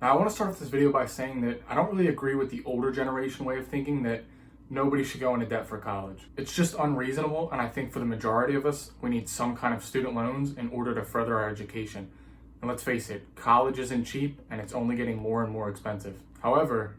Now, I want to start off this video by saying that I don't really agree with the older generation way of thinking that nobody should go into debt for college. It's just unreasonable, and I think for the majority of us, we need some kind of student loans in order to further our education. And let's face it, college isn't cheap, and it's only getting more and more expensive. However,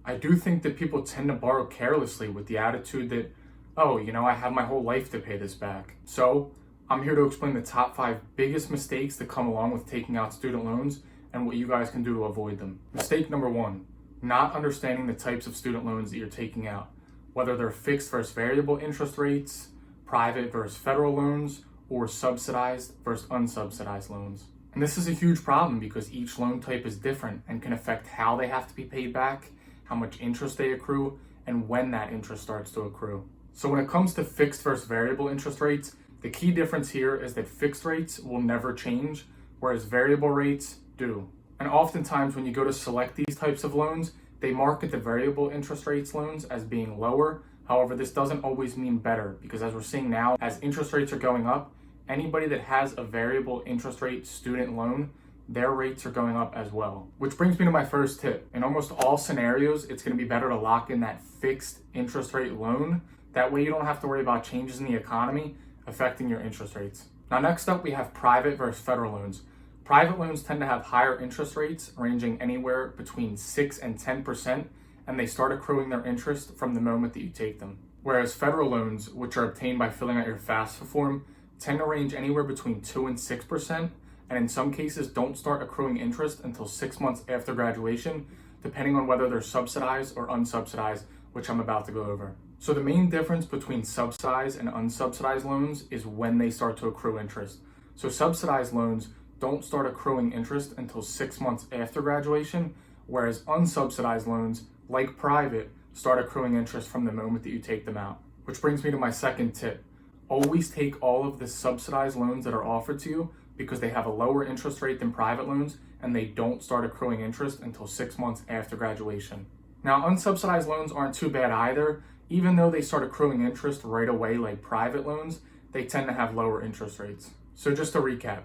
I do think that people tend to borrow carelessly with the attitude that, oh, I have my whole life to pay this back. So, I'm here to explain the top 5 biggest mistakes that come along with taking out student loans and what you guys can do to avoid them. Mistake number 1, not understanding the types of student loans that you're taking out, whether they're fixed versus variable interest rates, private versus federal loans, or subsidized versus unsubsidized loans. And this is a huge problem because each loan type is different and can affect how they have to be paid back, how much interest they accrue, and when that interest starts to accrue. So when it comes to fixed versus variable interest rates, the key difference here is that fixed rates will never change, whereas variable rates do. And oftentimes when you go to select these types of loans, they market the variable interest rates loans as being lower. However, this doesn't always mean better because as we're seeing now, as interest rates are going up, anybody that has a variable interest rate student loan, their rates are going up as well. Which brings me to my first tip. In almost all scenarios, it's going to be better to lock in that fixed interest rate loan. That way you don't have to worry about changes in the economy affecting your interest rates. Now next up, we have private versus federal loans. Private loans tend to have higher interest rates ranging anywhere between 6 and 10%, and they start accruing their interest from the moment that you take them. Whereas federal loans, which are obtained by filling out your FAFSA form, tend to range anywhere between 2 and 6%, and in some cases don't start accruing interest until 6 months after graduation, depending on whether they're subsidized or unsubsidized, which I'm about to go over. So the main difference between subsidized and unsubsidized loans is when they start to accrue interest. So subsidized loans don't start accruing interest until 6 months after graduation, whereas unsubsidized loans, like private, start accruing interest from the moment that you take them out. Which brings me to my second tip. Always take all of the subsidized loans that are offered to you because they have a lower interest rate than private loans and they don't start accruing interest until 6 months after graduation. Now, unsubsidized loans aren't too bad either. Even though they start accruing interest right away like private loans, they tend to have lower interest rates. So just to recap,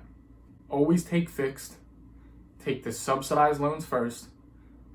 always take fixed, take the subsidized loans first,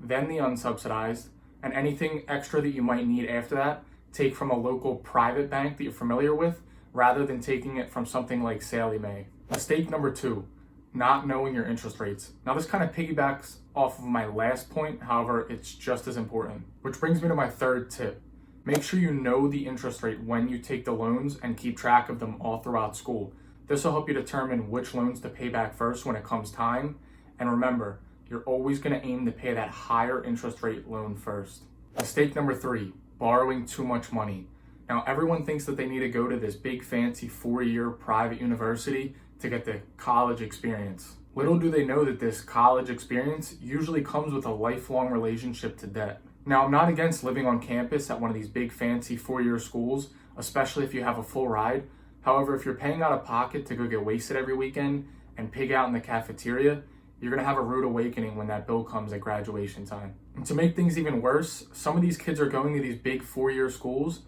then the unsubsidized, and anything extra that you might need after that, take from a local private bank that you're familiar with, rather than taking it from something like Sallie Mae. Mistake number 2, not knowing your interest rates. Now this kind of piggybacks off of my last point, however, it's just as important. Which brings me to my third tip. Make sure you know the interest rate when you take the loans and keep track of them all throughout school. This will help you determine which loans to pay back first when it comes time. And remember, you're always going to aim to pay that higher interest rate loan first. Mistake number 3, borrowing too much money. Now, everyone thinks that they need to go to this big fancy 4-year private university to get the college experience. Little do they know that this college experience usually comes with a lifelong relationship to debt. Now, I'm not against living on campus at one of these big fancy 4-year schools, especially if you have a full ride. However, if you're paying out of pocket to go get wasted every weekend and pig out in the cafeteria, you're going to have a rude awakening when that bill comes at graduation time. And to make things even worse, some of these kids are going to these big 4-year schools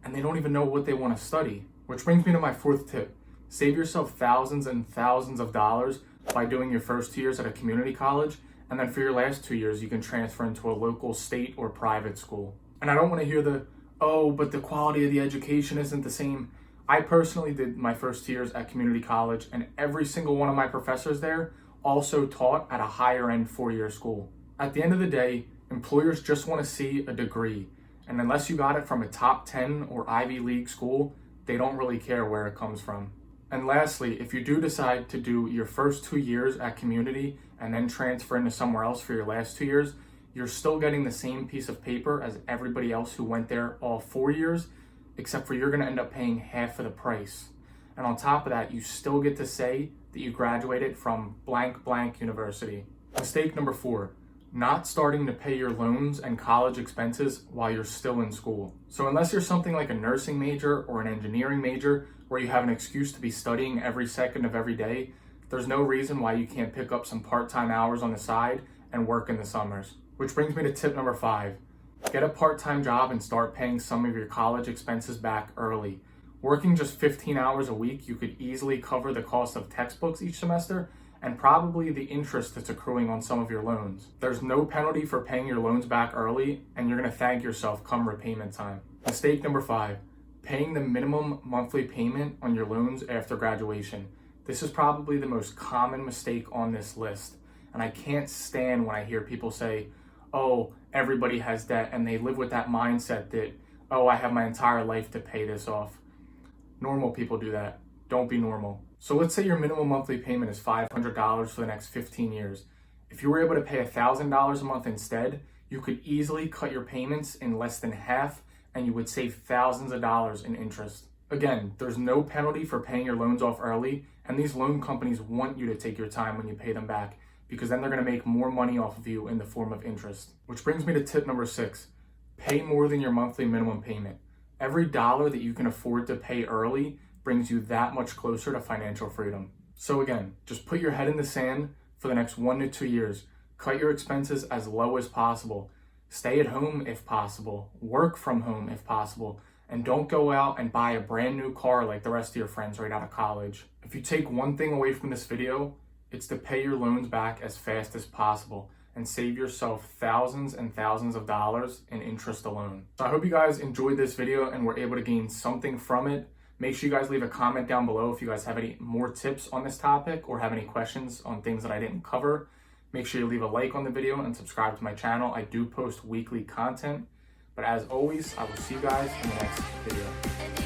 and they don't even know what they want to study. Which brings me to my 4th tip. Save yourself thousands and thousands of dollars by doing your first 2 years at a community college, and then for your last 2 years, you can transfer into a local state or private school. And I don't want to hear but the quality of the education isn't the same. I personally did my first 2 years at community college, and every single one of my professors there also taught at a higher end 4-year school. At the end of the day, employers just want to see a degree, and unless you got it from a top 10 or Ivy League school, they don't really care where it comes from. And lastly, if you do decide to do your first 2 years at community and then transfer into somewhere else for your last 2 years, you're still getting the same piece of paper as everybody else who went there all 4 years, except for you're going to end up paying half of the price. And on top of that, you still get to say that you graduated from blank blank university. Mistake number 4, not starting to pay your loans and college expenses while you're still in school. So unless you're something like a nursing major or an engineering major where you have an excuse to be studying every second of every day, there's no reason why you can't pick up some part-time hours on the side and work in the summers. Which brings me to tip number 5. Get a part-time job and start paying some of your college expenses back early. Working just 15 hours a week, you could easily cover the cost of textbooks each semester and probably the interest that's accruing on some of your loans. There's no penalty for paying your loans back early, and you're going to thank yourself come repayment time. Mistake number 5, paying the minimum monthly payment on your loans after graduation. This is probably the most common mistake on this list, and I can't stand when I hear people say, oh, everybody has debt, and they live with that mindset that, oh, I have my entire life to pay this off. Normal people do that. Don't be normal. So let's say your minimum monthly payment is $500 for the next 15 years. If you were able to pay $1,000 a month instead, you could easily cut your payments in less than half, and you would save thousands of dollars in interest. Again, there's no penalty for paying your loans off early, and these loan companies want you to take your time when you pay them back, because then they're going to make more money off of you in the form of interest. Which brings me to tip number 6, pay more than your monthly minimum payment. Every dollar that you can afford to pay early brings you that much closer to financial freedom. So again, just put your head in the sand for the next 1 to 2 years. Cut your expenses as low as possible. Stay at home if possible. Work from home if possible. And don't go out and buy a brand new car like the rest of your friends right out of college. If you take one thing away from this video, it's to pay your loans back as fast as possible and save yourself thousands and thousands of dollars in interest alone. So I hope you guys enjoyed this video and were able to gain something from it. Make sure you guys leave a comment down below if you guys have any more tips on this topic or have any questions on things that I didn't cover. Make sure you leave a like on the video and subscribe to my channel. I do post weekly content. But as always, I will see you guys in the next video.